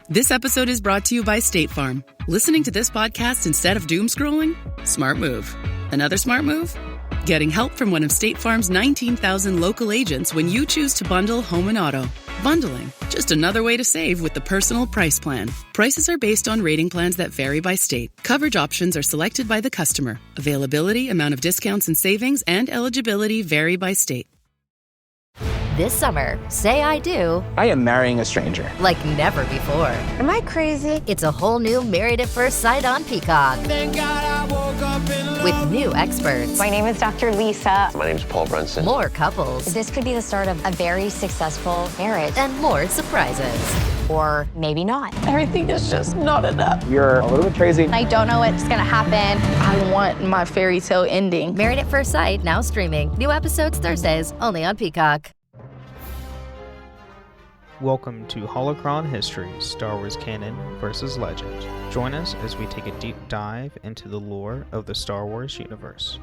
This episode is brought to you by State Farm. Listening to this podcast instead of doom scrolling? Smart move. Another smart move? Getting help from one of State Farm's 19,000 local agents when you choose to bundle home and auto. Bundling, just another way to save with the Personal Price Plan. Prices are based on rating plans that vary by state. Coverage options are selected by the customer. Availability, amount of discounts and savings, and eligibility vary by state. This summer, say I do. I am marrying a stranger. Like never before. Am I crazy? It's a whole new Married at First Sight on Peacock. Thank God I woke up in love. With new experts. My name is Dr. Lisa. My name is Paul Brunson. More couples. This could be the start of a very successful marriage. And more surprises. Or maybe not. Everything is just not enough. You're a little bit crazy. I don't know what's gonna happen. I want my fairy tale ending. Married at First Sight, now streaming. New episodes Thursdays, only on Peacock. Welcome to Holocron History, Star Wars Canon versus Legend. Join us as we take a deep dive into the lore of the Star Wars universe.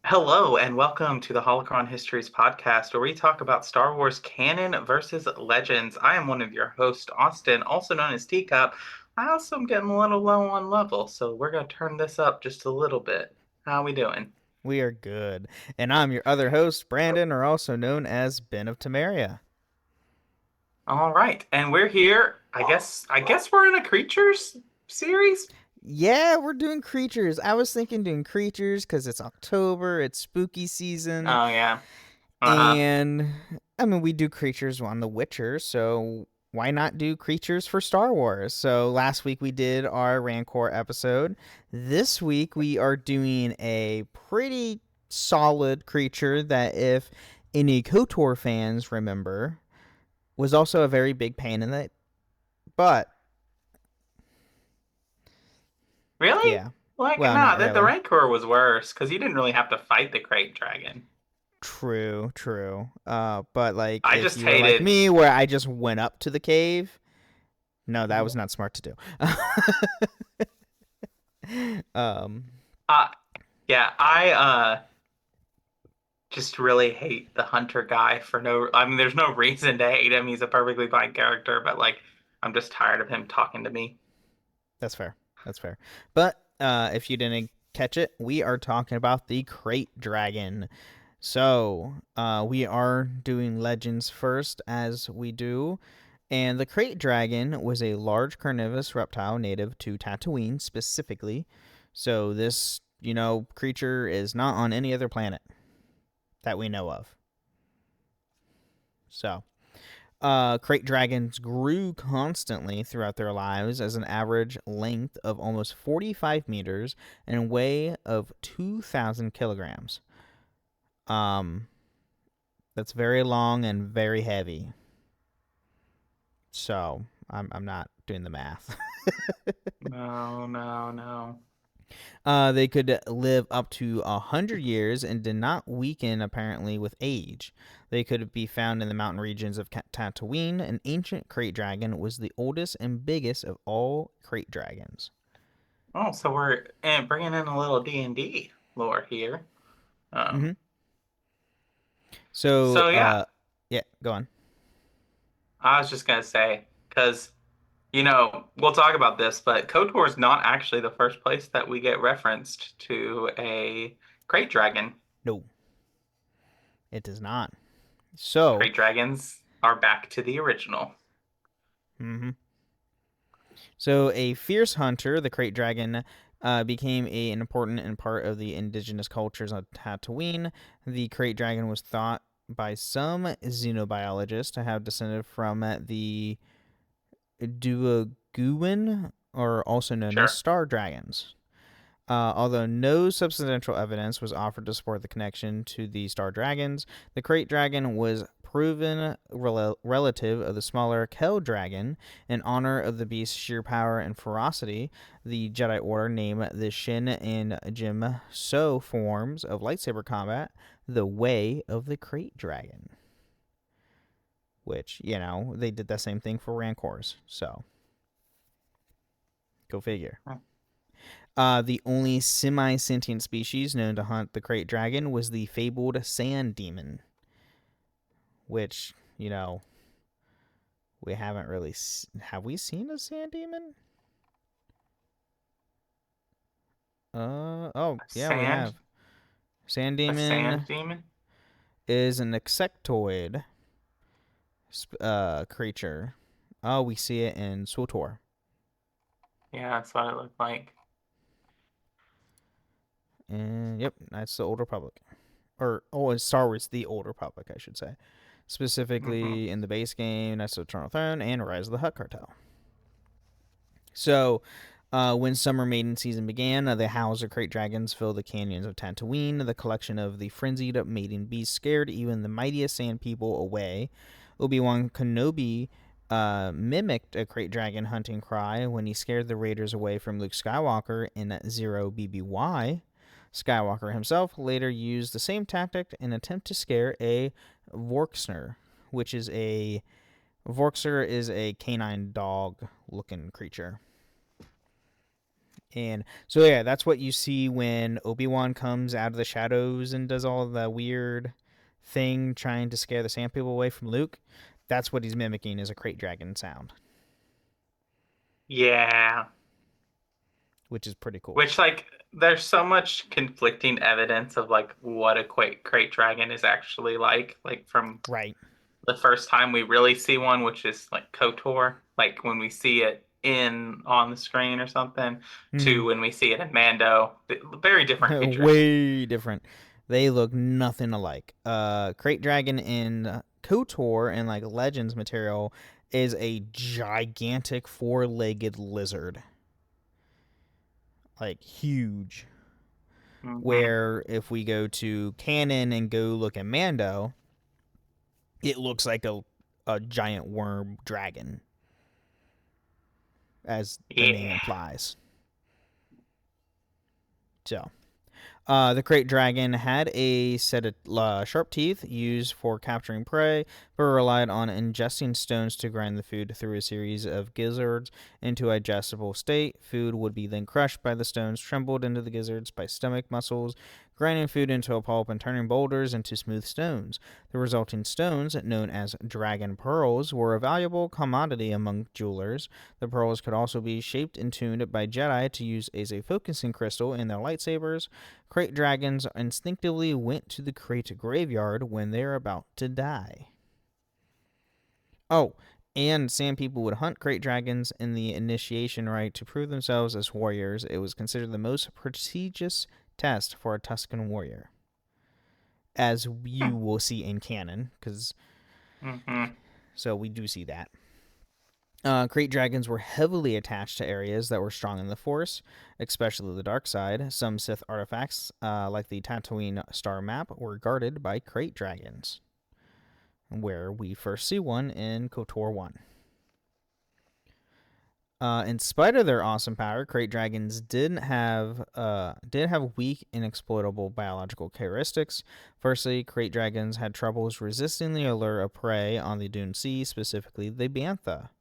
Hello, and welcome to the Holocron Histories podcast, where we talk about Star Wars canon versus legends. I am one of your hosts, Austin, also known as Teacup. I also am getting a little low on level, so we're going to turn this up just a little bit. How are we doing? We are good. And I'm your other host, Brandon, or also known as Ben of Temeria. All right, and we're here. I guess we're in a creatures series? Yeah, we're doing creatures. I was thinking doing creatures because it's October, it's spooky season. Oh, yeah. And, I mean, we do creatures on The Witcher, so why not do creatures for Star Wars? So last week we did our Rancor episode. This week we are doing a pretty solid creature that, if any KOTOR fans remember, was also a very big pain in the butt. Really? Yeah. Well, not the really. Rancor was worse, because you didn't really have to fight the Krayt Dragon. True. But like, I if just you were hated like me, where I just went up to the cave. No, that was not smart to do. I just really hate the Hunter guy for there's no reason to hate him. He's a perfectly fine character, but like, I'm just tired of him talking to me. That's fair. But if you didn't catch it, we are talking about the Krayt Dragon. So, we are doing legends first, as we do. And the Krayt Dragon was a large carnivorous reptile native to Tatooine, specifically. So this, creature is not on any other planet that we know of. So, Krayt Dragons grew constantly throughout their lives as an average length of almost 45 meters and weight of 2,000 kilograms. That's very long and very heavy. So, I'm not doing the math. No. They could live up to 100 years and did not weaken, apparently, with age. They could be found in the mountain regions of Tatooine. An ancient Krayt Dragon was the oldest and biggest of all Krayt Dragons. Oh, so we're bringing in a little D&D lore here. So yeah. Go on. I was just going to say, because, we'll talk about this, but KOTOR is not actually the first place that we get referenced to a Krayt Dragon. No, it does not. So Krayt Dragons are back to the original. So a fierce hunter, the Krayt Dragon, became an important part of the indigenous cultures on Tatooine. The Krayt Dragon was thought by some xenobiologists to have descended from the Duaguan, or also known as star dragons. Although no substantial evidence was offered to support the connection to the star dragons, the Krayt Dragon was proven relative of the smaller Kel Dragon. In honor of the beast's sheer power and ferocity, the Jedi Order named the Shin and Jim So forms of lightsaber combat the Way of the Krayt Dragon. Which, they did the same thing for Rancors, so go figure. The only semi-sentient species known to hunt the Krayt Dragon was the fabled Sand Demon, which, you know, we haven't really... Have we seen a sand demon? Oh, yeah, we have. Sand A demon sand demon? is an insectoid creature. Oh, we see it in SWTOR. Yeah, that's what it looked like. And yep, that's the Old Republic. It's Star Wars: The Old Republic, I should say. Specifically in the base game, that's the Eternal Throne and Rise of the Hutt Cartel. So, when Summer Maiden season began, the howls of Krayt Dragons filled the canyons of Tatooine. The collection of the frenzied maiden beasts scared even the mightiest sand people away. Obi-Wan Kenobi mimicked a Krayt Dragon hunting cry when he scared the raiders away from Luke Skywalker in Zero BBY. Skywalker himself later used the same tactic in an attempt to scare a Vorksner, which is a canine dog-looking creature. And so, yeah, that's what you see when Obi-Wan comes out of the shadows and does all the weird thing trying to scare the sand people away from Luke. That's what he's mimicking, is a Krayt Dragon sound. Yeah. Which is pretty cool. Which, like, there's so much conflicting evidence of, like, what a Krayt Dragon is actually like from the first time we really see one, which is, like, KOTOR, like, when we see it on the screen or something, to when we see it in Mando. Very different creatures. Way different. They look nothing alike. Krayt Dragon in KOTOR and, like, Legends material is a gigantic 4-legged lizard. Like, huge. Where if we go to canon and go look at Mando, it looks like a giant worm dragon, as the name implies. So, the Krayt Dragon had a set of sharp teeth used for capturing prey, but relied on ingesting stones to grind the food through a series of gizzards into a digestible state. Food would be then crushed by the stones, trembled into the gizzards by stomach muscles, grinding food into a pulp and turning boulders into smooth stones. The resulting stones, known as dragon pearls, were a valuable commodity among jewelers. The pearls could also be shaped and tuned by Jedi to use as a focusing crystal in their lightsabers. Krayt Dragons instinctively went to the Krayt graveyard when they were about to die. Oh, and sand people would hunt Krayt Dragons in the initiation rite to prove themselves as warriors. It was considered the most prestigious test for a Tusken warrior, as you will see in canon, because so we do see that. Krayt Dragons were heavily attached to areas that were strong in the Force, especially the dark side. Some Sith artifacts, like the Tatooine star map, were guarded by Krayt Dragons, where we first see one in KOTOR 1. In spite of their awesome power, Krayt Dragons did have weak, inexploitable biological characteristics. Firstly, Krayt Dragons had troubles resisting the allure of prey on the Dune Sea, specifically the bantha.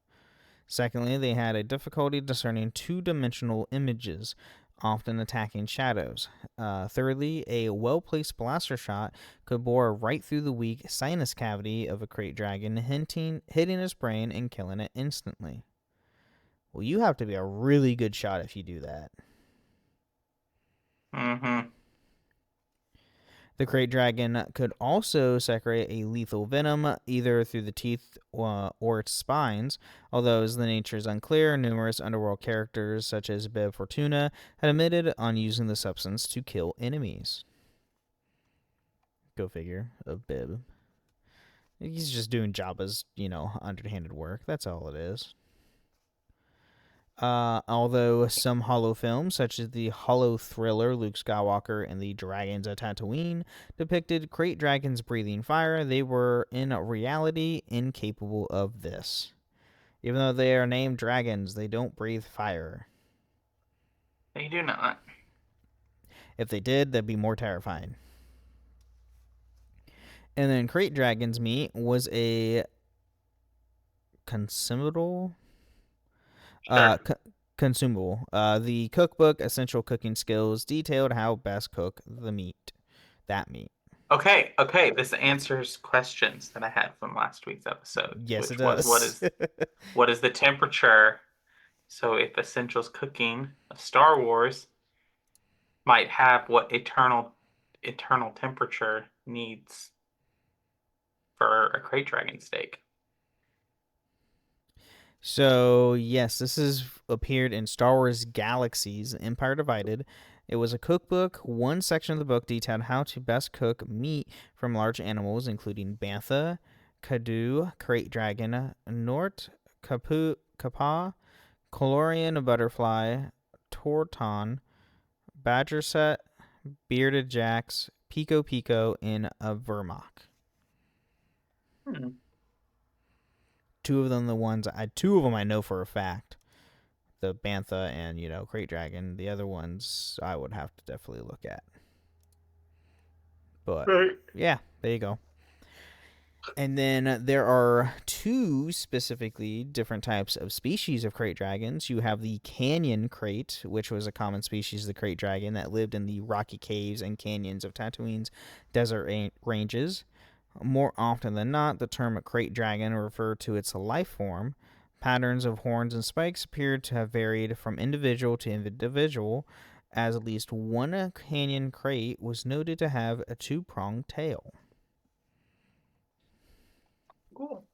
Secondly, they had a difficulty discerning two-dimensional images, often attacking shadows. Thirdly, a well-placed blaster shot could bore right through the weak sinus cavity of a Krayt Dragon, hitting its brain and killing it instantly. Well, you have to be a really good shot if you do that. The Krayt Dragon could also secrete a lethal venom, either through the teeth or its spines. Although, as the nature is unclear, numerous underworld characters, such as Bib Fortuna, had admitted on using the substance to kill enemies. Go figure, of Bib. He's just doing Jabba's, underhanded work. That's all it is. Although some holo films, such as the holo thriller Luke Skywalker and the Dragons of Tatooine, depicted Krayt Dragons breathing fire, they were in reality incapable of this. Even though they are named dragons, they don't breathe fire. They do not. If they did, that'd be more terrifying. And then Krayt Dragon's meat was a consumable. Consumable. The cookbook, Essential Cooking Skills, detailed how best cook that meat. Okay. This answers questions that I had from last week's episode, Yes, it which was does. what is the temperature? So if Essentials Cooking of Star Wars might have what eternal temperature needs for a Krayt Dragon steak. So, yes, this has appeared in Star Wars Galaxies, Empire Divided. It was a cookbook. One section of the book detailed how to best cook meat from large animals, including bantha, kadu, Krayt Dragon, Nort, Kapa, Colorian butterfly, Torton, badger set, bearded jacks, pico pico, and a vermoc. Two of them I know for a fact. The bantha and, Krayt Dragon. The other ones I would have to definitely look at. But yeah, there you go. And then there are two specifically different types of species of Krayt Dragons. You have the canyon Krayt, which was a common species of the Krayt Dragon that lived in the rocky caves and canyons of Tatooine's desert ranges. More often than not, the term Krayt Dragon referred to its life form. Patterns of horns and spikes appeared to have varied from individual to individual, as at least one canyon Krayt was noted to have a two-pronged tail. Cool.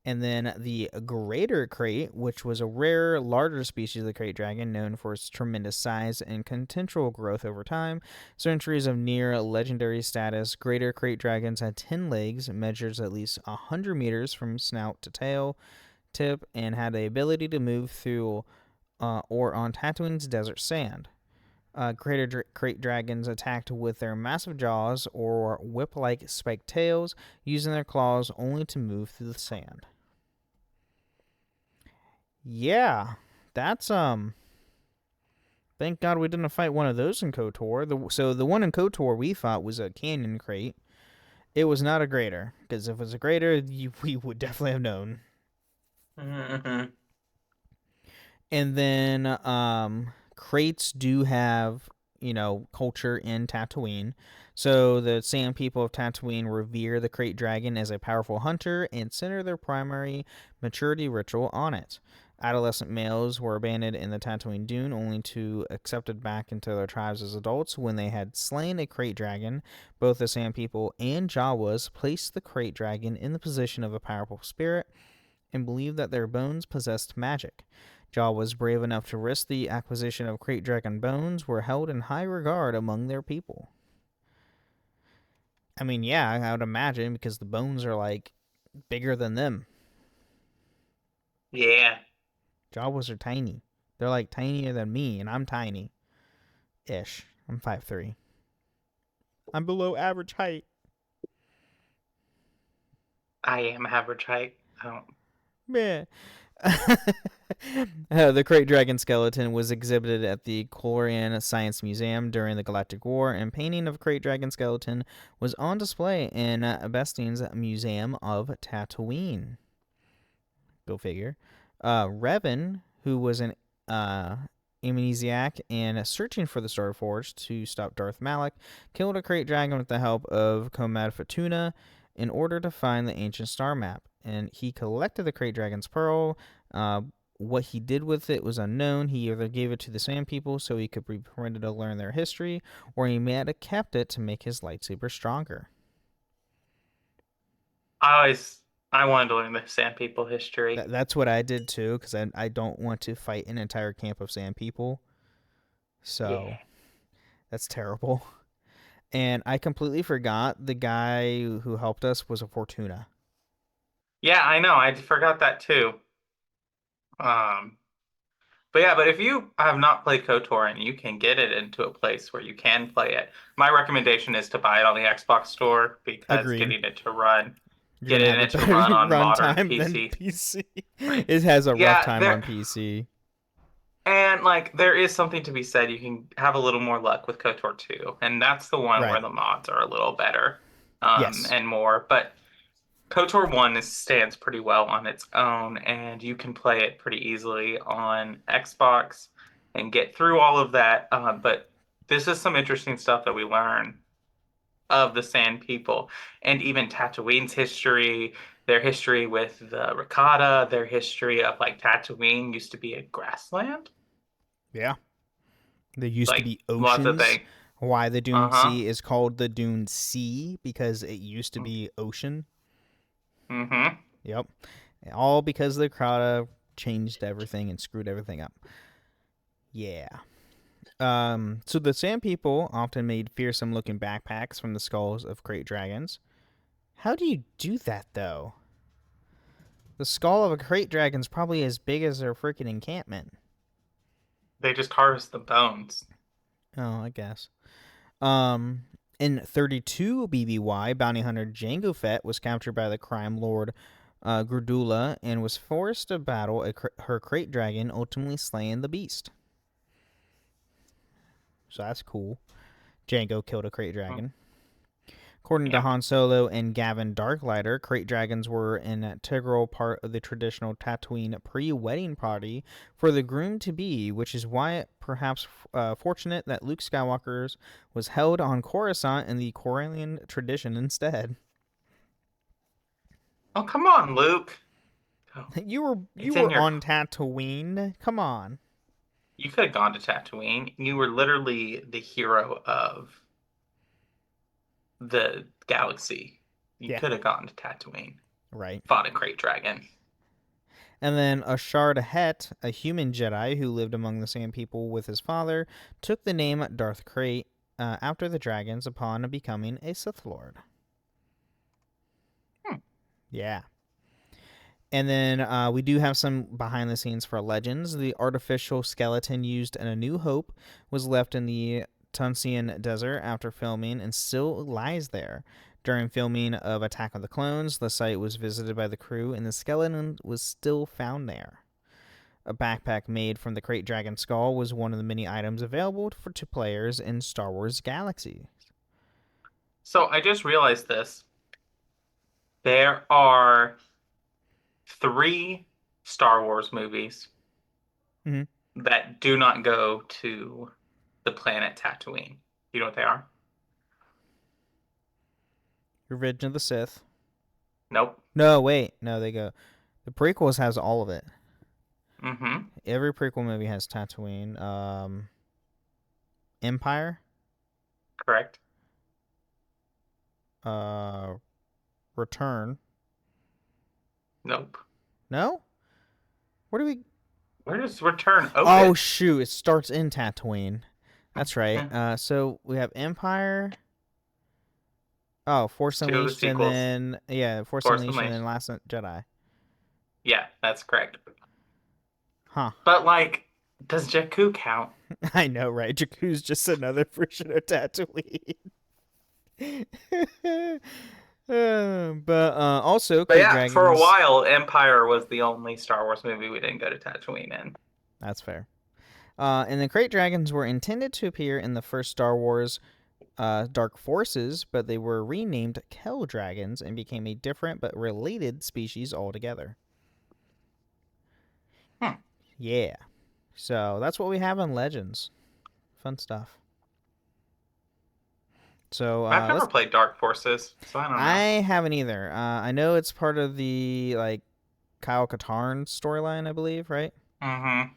And then the greater Krayt, which was a rare, larger species of the Krayt Dragon known for its tremendous size and continual growth over time. Centuries of near legendary status, greater Krayt Dragons had 10 legs, measures at least 100 meters from snout to tail tip, and had the ability to move through or on Tatooine's desert sand. Greater Krayt Dragons attacked with their massive jaws or whip-like spiked tails, using their claws only to move through the sand. Yeah, that's thank God we didn't fight one of those in KOTOR. So the one in KOTOR we fought was a canyon Krayt. It was not a greater, because if it was a greater, we would definitely have known. Mm-hmm. And then Krayts do have, culture in Tatooine. So the Sand people of Tatooine revere the Krayt Dragon as a powerful hunter and center their primary maturity ritual on it. Adolescent males were abandoned in the Tatooine Dune, only to accepted back into their tribes as adults. When they had slain a Krayt Dragon, both the Sand people and Jawas placed the Krayt Dragon in the position of a powerful spirit and believed that their bones possessed magic. Jawas brave enough to risk the acquisition of Krayt Dragon bones were held in high regard among their people. I mean, yeah, I would imagine, because the bones are, bigger than them. Yeah. Jawas are tiny. They're, tinier than me, and I'm tiny. Ish. I'm 5'3". I'm below average height. I am average height. I don't... Man. The Krayt Dragon skeleton was exhibited at the Colorian Science Museum during the Galactic War, and painting of Krayt Dragon skeleton was on display in Bestien's Museum of Tatooine. Go figure. Revan, who was an amnesiac and searching for the Star Forge to stop Darth Malak, killed a Krayt Dragon with the help of Comad Fatuna in order to find the ancient star map. And he collected the Krayt Dragon's pearl. What he did with it was unknown. He either gave it to the Sand people so he could be permitted to learn their history, or he may have kept it to make his lightsaber stronger. I wanted to learn the Sand people history. That's what I did too, because I don't want to fight an entire camp of Sand people. So, yeah. That's terrible. And I completely forgot the guy who helped us was a Fortuna. Yeah, I know. I forgot that too. But if you have not played KOTOR and you can get it into a place where you can play it, my recommendation is to buy it on the Xbox store, because Agreed. Getting it to run on modern PC. It has a rough time on PC. And there is something to be said. You can have a little more luck with KOTOR 2, and that's the one where the mods are a little better, yes, and more. But KOTOR 1 stands pretty well on its own, and you can play it pretty easily on Xbox and get through all of that. But this is some interesting stuff that we learn of the Sand People, and even Tatooine's history, their history with the Rakata, their history of like Tatooine used to be a grassland. Yeah. There used to Like be lots of oceans. things. Why the Dune Uh-huh. Sea is called the Dune Sea, because it used to be ocean. Mm-hmm. Yep. All because the Crowda changed everything and screwed everything up. Yeah. So the Sand People often made fearsome-looking backpacks from the skulls of Krayt Dragons. How do you do that, though? The skull of a Krayt Dragon's probably as big as their freaking encampment. They just harvest the bones. Oh, I guess. In 32 BBY, bounty hunter Jango Fett was captured by the crime lord Grudula and was forced to battle her Krayt Dragon, ultimately slaying the beast. So that's cool. Jango killed a Krayt Dragon. According to Han Solo and Gavin Darklighter, Krayt Dragons were an integral part of the traditional Tatooine pre-wedding party for the groom-to-be, which is why it perhaps fortunate that Luke Skywalker's was held on Coruscant in the Corellian tradition instead. Oh, come on, Luke. Oh, You were on Tatooine. Come on. you could have gone to Tatooine. You were literally the hero of the galaxy. You could have gone to Tatooine. Right. Fought a Krayt Dragon. And then Ashard Het, a human Jedi who lived among the Sand People with his father, took the name Darth Krayt after the dragons upon becoming a Sith Lord. Yeah. And then we do have some behind the scenes for Legends. The artificial skeleton used in A New Hope was left in the Tunisian desert after filming and still lies there. During filming of Attack of the Clones, the site was visited by the crew and the skeleton was still found there. A backpack made from the Krayt Dragon skull was one of the many items available to players in Star Wars Galaxy. So I just realized this. There are 3 Star Wars movies that do not go to the planet Tatooine. You know what they are? Revenge of the Sith. Nope. No, wait. No, they go. The prequels has all of it. Mm-hmm. Every prequel movie has Tatooine. Empire. Correct. Return. Nope. No? Where does Return open? Oh, shoot. It starts in Tatooine. That's right. So we have Empire. Oh, Force Unleashed and then... Force Unleashed and then Last Jedi. Yeah, that's correct. Huh. But, like, does Jakku count? I know, right? Jakku's just another version of Tatooine. Also, But yeah, Dragons... for a while, Empire was the only Star Wars movie we didn't go to Tatooine in. That's fair. And the Krayt Dragons were intended to appear in the first Star Wars Dark Forces, but they were renamed Kell Dragons and became a different but related species altogether. Yeah. So that's what we have on Legends. Fun stuff. So I've never played Dark Forces, so I don't know. I haven't either. I know it's part of the Kyle Katarn storyline, I believe, right? Mm-hmm.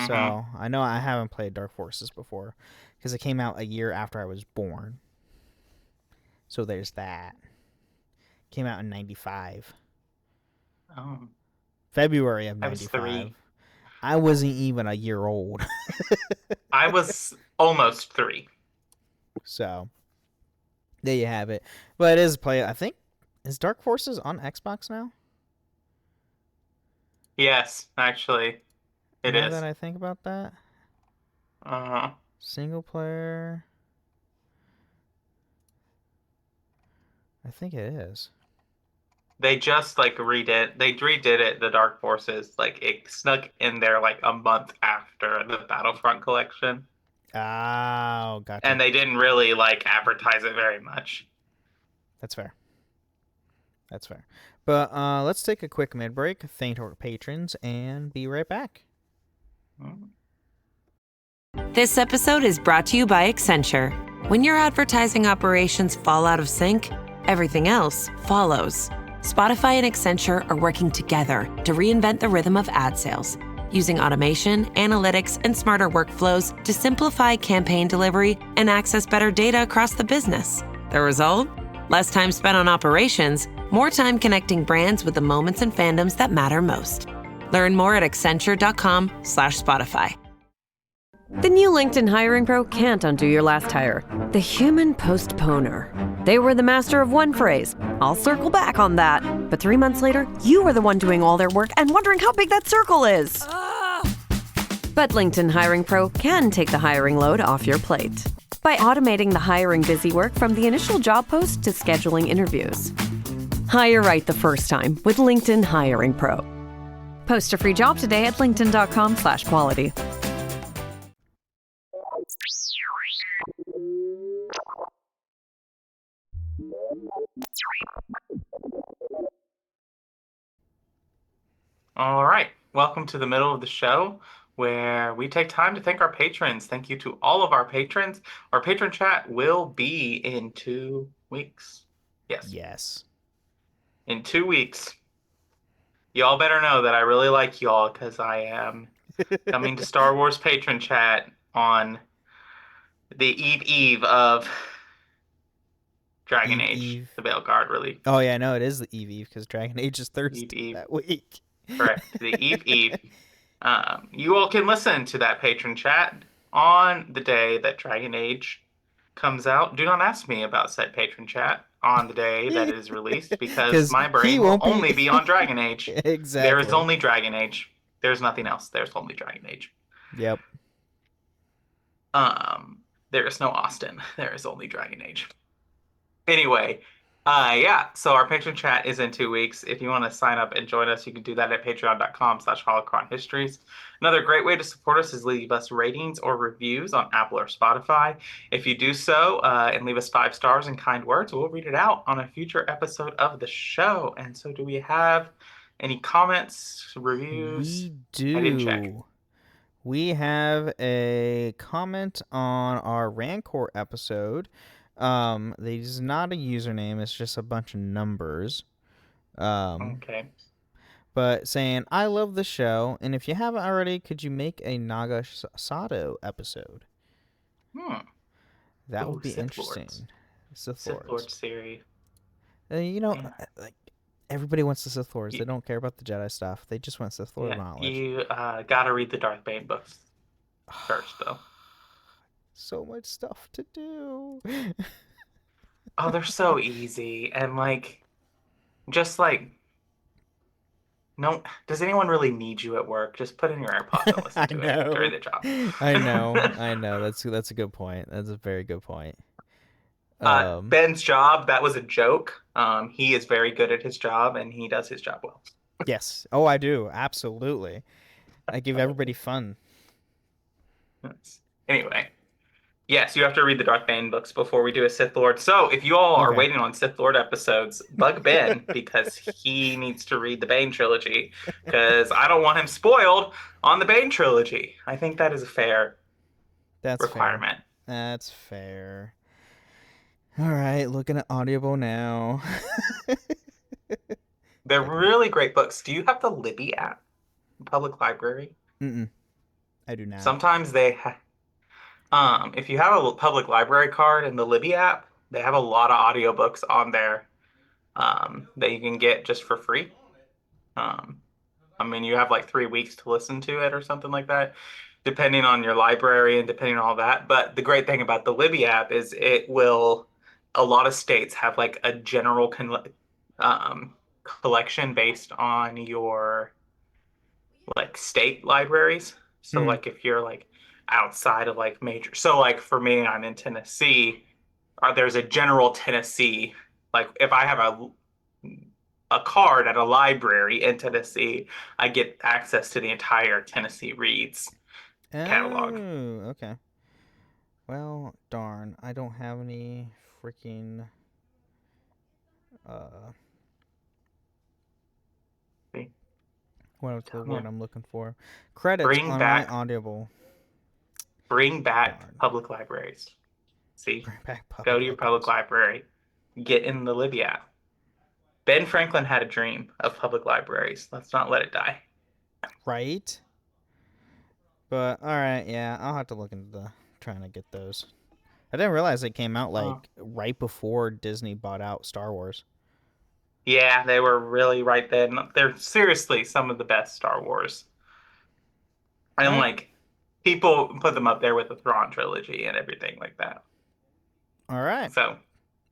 So I know I haven't played Dark Forces before because it came out a year after I was born. So there's that. Came out in 95. Oh. February of 95. I was 3. I wasn't even a year old. I was almost 3. So there you have it. But it is I think, is Dark Forces on Xbox now? Yes, actually. It is. Now that I think about that. Uh-huh. Single player. I think it is. They just redid it, the Dark Forces. It snuck in there a month after the Battlefront collection. Oh, gotcha. And they didn't really advertise it very much. That's fair. But let's take a quick mid break, thank our patrons, and be right back. This episode is brought to you by Accenture. When your advertising operations fall out of sync, everything else follows. Spotify and Accenture are working together to reinvent the rhythm of ad sales, using automation, analytics, and smarter workflows to simplify campaign delivery and access better data across the business. The result? Less time spent on operations, more time connecting brands with the moments and fandoms that matter most. Learn more at accenture.com/Spotify. The new LinkedIn Hiring Pro can't undo your last hire. The human postponer. They were the master of one phrase. I'll circle back on that. But 3 months later, you were the one doing all their work and wondering how big that circle is. But LinkedIn Hiring Pro can take the hiring load off your plate by automating the hiring busy work from the initial job post to scheduling interviews. Hire right the first time with LinkedIn Hiring Pro. Post a free job today at linkedin.com/quality. All right. Welcome to the middle of the show where we take time to thank our patrons. Thank you to all of our patrons. Our patron chat will be in 2 weeks. Yes. In 2 weeks. Y'all better know that I really like y'all because I am coming to Star Wars patron chat on the eve of Dragon Age, the Veilguard release. Oh yeah, no, it is the Eve because Dragon Age is Thursday that week. Correct, the Eve. You all can listen to that patron chat on the day that Dragon Age comes out. Do not ask me about said patron chat on the day that it is released because my brain will only be on Dragon Age. Exactly. There is only Dragon Age. There's nothing else. There's only Dragon Age. Yep. There is no Austin. There is only Dragon Age. Anyway, yeah, so our patron chat is in 2 weeks. If you want to sign up and join us, you can do that at patreon.com/holocronhistories. Another great way to support us is leave us ratings or reviews on Apple or Spotify. If you do so and leave us 5 stars and kind words, we'll read it out on a future episode of the show. And so do we have any comments, reviews? We do. I didn't check. We have a comment on our Rancor episode. It's not a username, it's just a bunch of numbers. Okay. But saying, I love the show, and if you haven't already, could you make a Naga Sato episode? That would be Sith interesting. Lords. Sith Lord series. Like everybody wants the Sith Lords. They don't care about the Jedi stuff. They just want Sith Lord knowledge. You gotta read the Darth Bane books first, though. So much stuff to do. Oh, they're so easy. And, no, does anyone really need you at work? Just put in your AirPods and listen to it during the job. I know. That's a good point. That's a very good point. Ben's job, that was a joke. He is very good at his job, and he does his job well. Yes. Oh, I do. Absolutely. I give everybody fun. Anyway. Yes, you have to read the Darth Bane books before we do a Sith Lord. So if you all are waiting on Sith Lord episodes, bug Ben because he needs to read the Bane trilogy because I don't want him spoiled on the Bane trilogy. I think that is a fair requirement. That's fair. All right, looking at Audible now. They're really great books. Do you have the Libby app? Public library? I do not. Sometimes they if you have a public library card in the Libby app, they have a lot of audiobooks on there that you can get just for free. You have 3 weeks to listen to it or something like that, depending on your library and depending on all that. But the great thing about the Libby app is a lot of states have a general collection based on your state libraries. So if you're outside of major, so for me, I'm in Tennessee, there's a general Tennessee, if I have a card at a library in Tennessee, I get access to the entire Tennessee Reads catalog. Oh, okay. Well, darn, I don't have any freaking what's the word I'm looking for? Credits on my Audible. Bring back public libraries. See, Bring back go to your public libraries. library. Get in the Libby app. Ben Franklin had a dream of public libraries. Let's not let it die. Right? But, alright, yeah, I'll have to look into trying to get those. I didn't realize they came out, right before Disney bought out Star Wars. Yeah, they were really right then. They're seriously some of the best Star Wars. And, Right. people put them up there with the Thrawn trilogy and everything like that. Alright. So.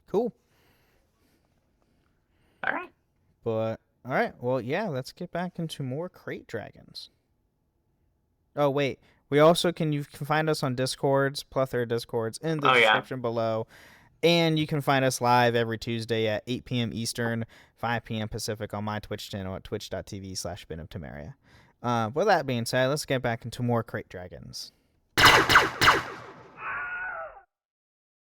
Cool. Alright. But, alright, well, yeah, let's get back into more Krayt Dragons. Oh, wait. You can find us on Discords, plethora of Discords, in the description below. And you can find us live every Tuesday at 8 p.m. Eastern, 5 p.m. Pacific on my Twitch channel at twitch.tv/BenofTamaria. With that being said, let's get back into more Krayt Dragons.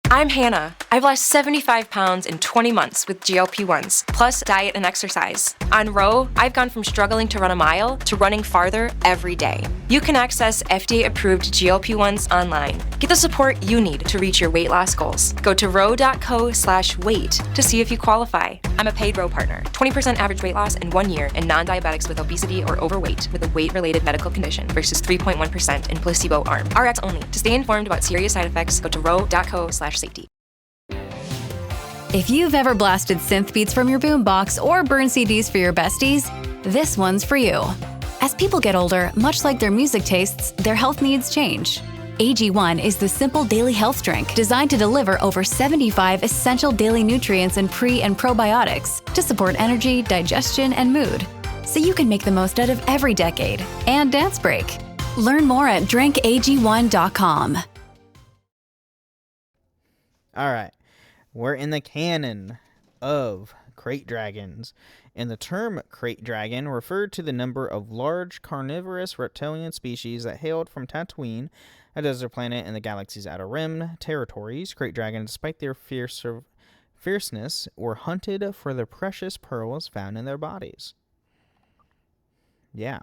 I'm Hannah. I've lost 75 pounds in 20 months with GLP-1s, plus diet and exercise. On Ro, I've gone from struggling to run a mile to running farther every day. You can access FDA-approved GLP-1s online. Get the support you need to reach your weight loss goals. Go to ro.co/weight to see if you qualify. I'm a paid Ro partner. 20% average weight loss in 1 year in non-diabetics with obesity or overweight with a weight-related medical condition versus 3.1% in placebo arm. RX only. To stay informed about serious side effects, go to ro.co/safety. If you've ever blasted synth beats from your boombox or burned CDs for your besties, this one's for you. As people get older, much like their music tastes, their health needs change. AG1 is the simple daily health drink designed to deliver over 75 essential daily nutrients and pre- and probiotics to support energy, digestion, and mood, so you can make the most out of every decade and dance break. Learn more at drinkag1.com. All right. We're in the canon of Krayt Dragons, and the term Krayt Dragon referred to the number of large carnivorous reptilian species that hailed from Tatooine, a desert planet in the galaxy's outer rim territories. Krayt Dragons, despite their fierceness, were hunted for the precious pearls found in their bodies. Yeah.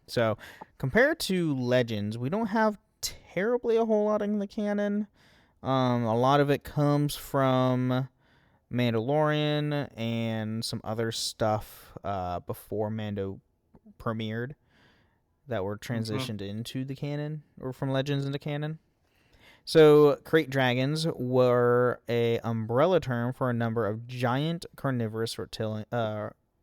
So, compared to Legends, we don't have terribly a whole lot in the canon. A lot of it comes from Mandalorian and some other stuff before Mando premiered that were transitioned into the canon, or from Legends into canon. So, Krayt Dragons were a umbrella term for a number of giant carnivorous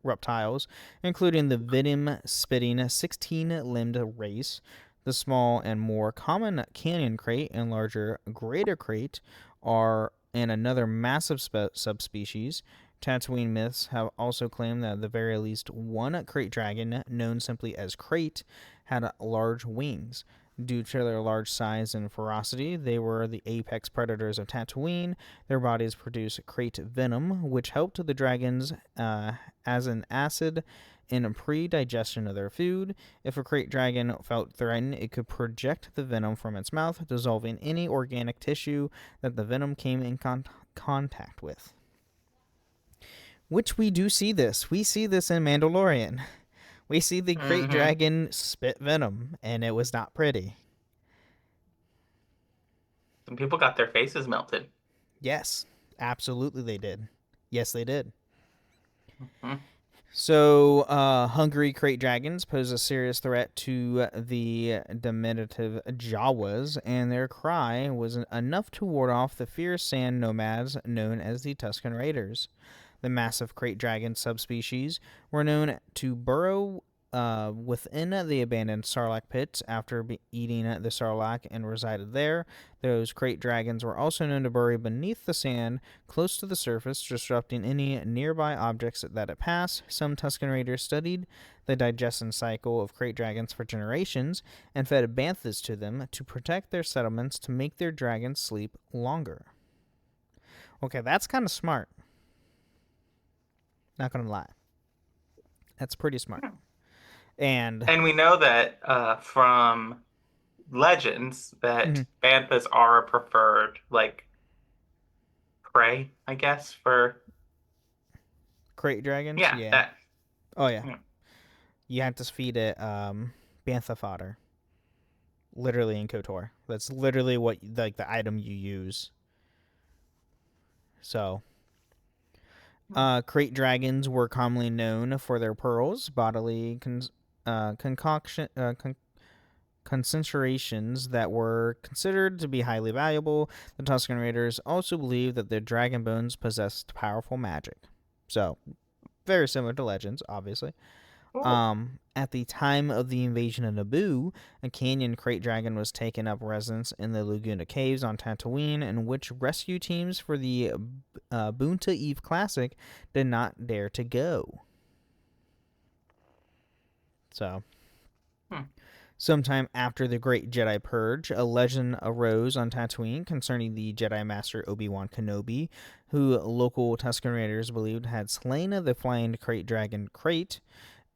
reptiles, including the venom-spitting 16-limbed race. The small and more common canyon krait and larger greater krait are in another massive subspecies. Tatooine myths have also claimed that at the very least one Krayt dragon, known simply as Krayt, had large wings. Due to their large size and ferocity, they were the apex predators of Tatooine. Their bodies produce Krayt venom, which helped the dragons as an acid in pre-digestion of their food. If a Krayt dragon felt threatened, it could project the venom from its mouth, dissolving any organic tissue that the venom came in contact with. Which we do see this. We see this in Mandalorian. We see the Krayt dragon spit venom, and it was not pretty. Some people got their faces melted. Yes, absolutely they did. Yes, they did. Mm-hmm. So, hungry Krayt dragons pose a serious threat to the diminutive Jawas, and their cry was enough to ward off the fierce sand nomads known as the Tusken Raiders. The massive Krayt dragon subspecies were known to burrow within the abandoned Sarlacc pits after eating the Sarlacc and resided there. Those Krayt dragons were also known to bury beneath the sand, close to the surface, disrupting any nearby objects that it passed. Some Tusken Raiders studied the digestion cycle of Krayt dragons for generations and fed banthas to them to protect their settlements to make their dragons sleep longer. Okay, that's kind of smart. Not gonna lie. That's pretty smart. And we know that from Legends that banthas are a preferred prey, I guess, for Krayt dragons. Yeah. Yeah. You have to feed it bantha fodder. Literally in KOTOR. That's literally what the item you use So, Krayt dragons were commonly known for their pearls, bodily concentrations that were considered to be highly valuable. The Tusken Raiders also believed that their dragon bones possessed powerful magic. So, very similar to Legends, obviously. At the time of the invasion of Naboo, a canyon Krayt Dragon was taking up residence in the Laguna Caves on Tatooine, in which rescue teams for the Boonta Eve Classic did not dare to go. So, sometime after the Great Jedi Purge, a legend arose on Tatooine concerning the Jedi Master Obi-Wan Kenobi, who local Tusken Raiders believed had slain the flying Krayt Dragon Krayt.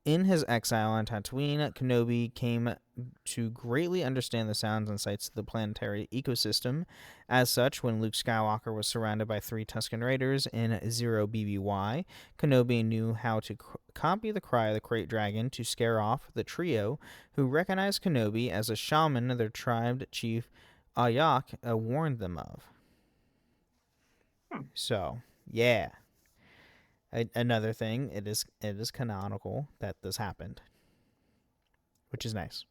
In his exile on Tatooine, Kenobi came to greatly understand the sounds and sights of the planetary ecosystem. As such, when Luke Skywalker was surrounded by 3 Tusken Raiders in Zero BBY, Kenobi knew how to copy the cry of the Krayt Dragon to scare off the trio, who recognized Kenobi as a shaman their tribe chief Ayak warned them of. So, yeah. Another thing, it is canonical that this happened, which is nice.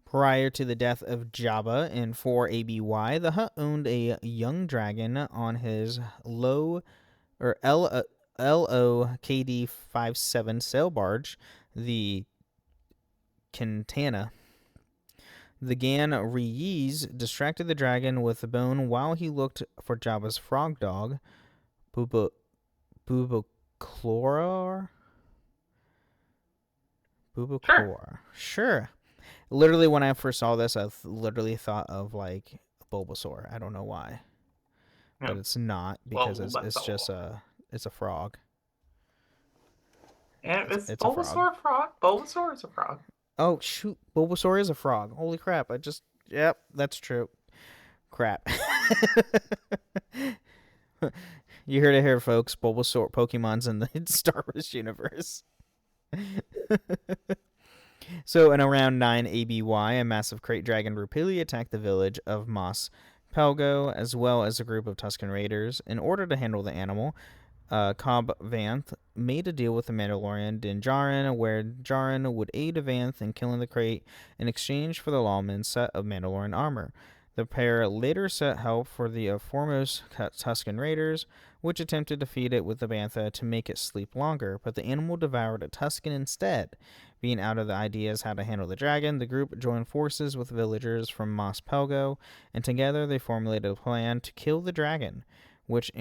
Prior to the death of Jabba in 4 ABY, the Hutt owned a young dragon on his LOKD-57 sail barge, the Quintana. The Gan Rees distracted the dragon with the bone while he looked for Jabba's frog dog, Bubaclor? Sure. Literally, when I first saw this, I literally thought of, like, Bulbasaur. I don't know why. But it's not, because it's just it's a frog. And it's Bulbasaur a frog? Bulbasaur is a frog. Oh, shoot. Bulbasaur is a frog. Holy crap. Yep, that's true. Crap. You heard it here, folks. Bulbasaur Pokemon's in the Star Wars universe. So, in around 9 ABY, a massive Krayt Dragon repeatedly attacked the village of Mos Pelgo, as well as a group of Tusken Raiders. In order to handle the animal, Cobb Vanth made a deal with the Mandalorian Din Djarin, where Djarin would aid Vanth in killing the Krayt in exchange for the lawman's set of Mandalorian armor. The pair later set help for the foremost Tusken Raiders, which attempted to feed it with the bantha to make it sleep longer, but the animal devoured a Tusken instead. Being out of the ideas how to handle the dragon, the group joined forces with villagers from Mos Pelgo, and together they formulated a plan to kill the dragon, which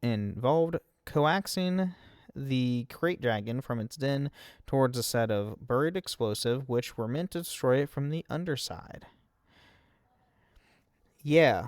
involved coaxing the Krayt Dragon from its den towards a set of buried explosives, which were meant to destroy it from the underside. Yeah,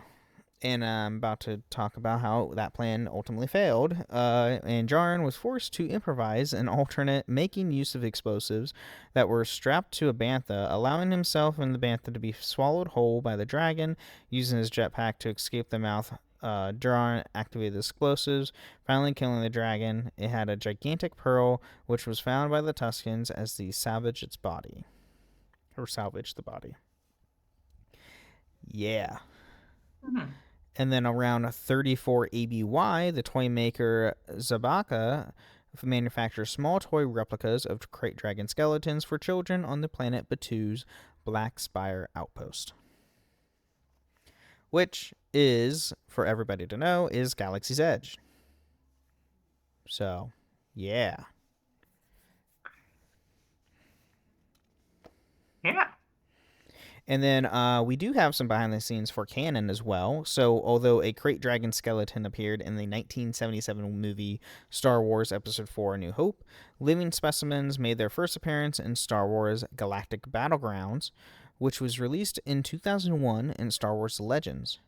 and I'm about to talk about how that plan ultimately failed, and Djarin was forced to improvise an alternate, making use of explosives that were strapped to a bantha, allowing himself and the bantha to be swallowed whole by the dragon. Using his jetpack to escape the mouth, Djarin activated the explosives, finally killing the dragon. It had a gigantic pearl, which was found by the Tuskens as they salvaged the body. Yeah. And then around 34 ABY, the toy maker Zabaka manufactures small toy replicas of Krayt Dragon skeletons for children on the planet Batu's Black Spire outpost, which is, for everybody to know, is Galaxy's Edge. So, yeah. Yeah. And then we do have some behind the scenes for canon as well. So, although a Krayt Dragon skeleton appeared in the 1977 movie Star Wars Episode 4: A New Hope, living specimens made their first appearance in Star Wars Galactic Battlegrounds, which was released in 2001 in Star Wars Legends.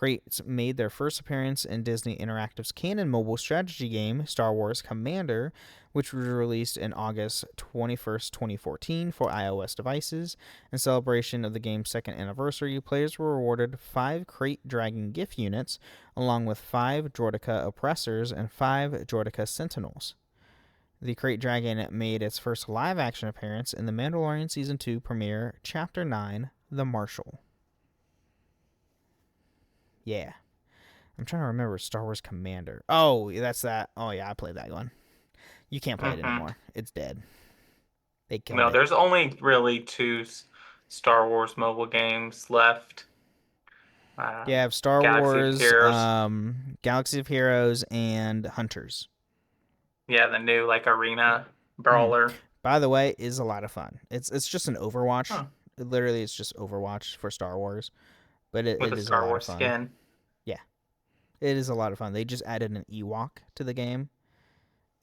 Krayts made their first appearance in Disney Interactive's canon mobile strategy game, Star Wars Commander, which was released in August 21st, 2014 for iOS devices. In celebration of the game's second anniversary, players were awarded 5 Krayt Dragon gift units, along with 5 Droideka Oppressors and 5 Droideka Sentinels. The Krayt Dragon made its first live-action appearance in The Mandalorian Season 2 premiere, Chapter 9, The Marshal. Yeah. I'm trying to remember Star Wars Commander. Oh, that's that. Oh, yeah, I played that one. You can't play it anymore. It's dead. They killed it. There's only really 2 Star Wars mobile games left. You have Star Wars, Galaxy of Heroes, and Hunters. Yeah, the new like arena brawler. By the way, is a lot of fun. It's just an Overwatch. Huh. Literally, it's just Overwatch for Star Wars, but it is Star a lot Wars of fun. Skin. Yeah, it is a lot of fun. They just added an Ewok to the game,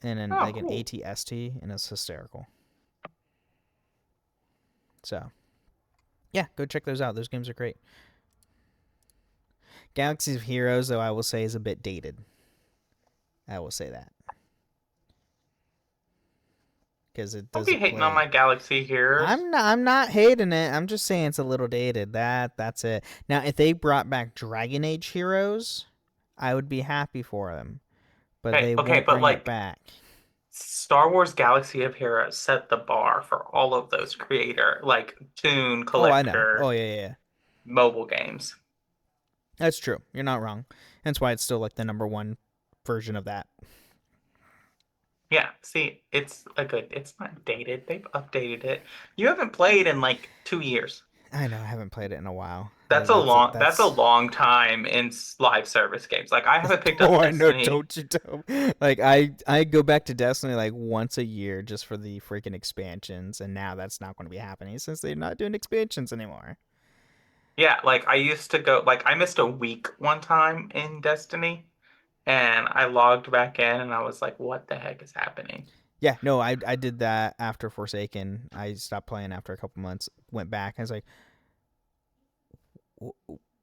and an AT-ST, and it's hysterical. So, yeah, go check those out. Those games are great. Galaxy of Heroes, though, I will say is a bit dated. I will say that. Because it doesn't Don't be hating on my Galaxy Heroes. I'm not hating it. I'm just saying it's a little dated. That's it. Now, if they brought back Dragon Age Heroes, I would be happy for them. But they won't bring it back. Star Wars Galaxy of Heroes set the bar for all of those Toon Collector. Oh, yeah. Mobile games. That's true. You're not wrong. That's why it's still like the number 1 version of that. Yeah, see, it's not dated. They've updated it. You haven't played in 2 years. I know, I haven't played it in a while. That's a long time in live service games. I haven't picked up Destiny. I know, don't you tell me. I go back to Destiny once a year just for the freaking expansions, and now that's not going to be happening since they're not doing expansions anymore. Yeah, I used to go, I missed a week one time in Destiny, and I logged back in, and I was like, what the heck is happening? Yeah, no, I did that after Forsaken. I stopped playing after a couple months, went back, and I was like,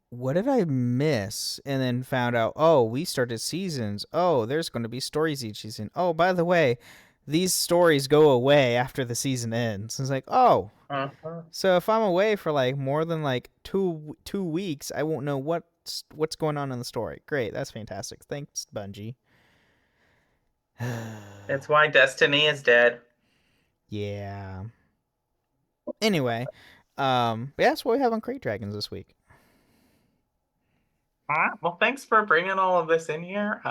what did I miss? And then found out, we started seasons. There's going to be stories each season. By the way, these stories go away after the season ends. It's like, so if I'm away for more than 2 weeks, I won't know what's going on in the story. Great, that's fantastic. Thanks, Bungie. That's why Destiny is dead. Yeah. Anyway, that's what we have on Krayt Dragons this week. All right. Well, thanks for bringing all of this in here.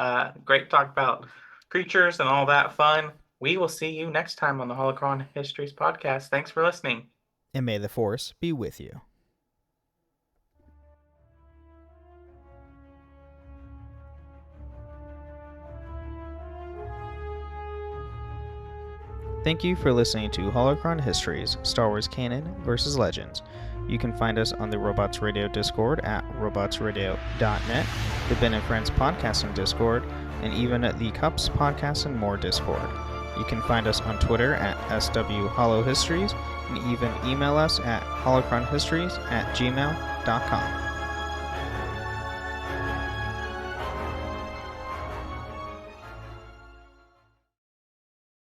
Great talk about creatures and all that fun. We will see you next time on the Holocron Histories podcast. Thanks for listening. And may the Force be with you. Thank you for listening to Holocron Histories, Star Wars Canon vs. Legends. You can find us on the Robots Radio Discord at robotsradio.net, the Ben and Friends Podcasting Discord, and even at the Cups Podcast and More Discord. You can find us on Twitter at SWHoloHistories, and even email us at holocronhistories@gmail.com.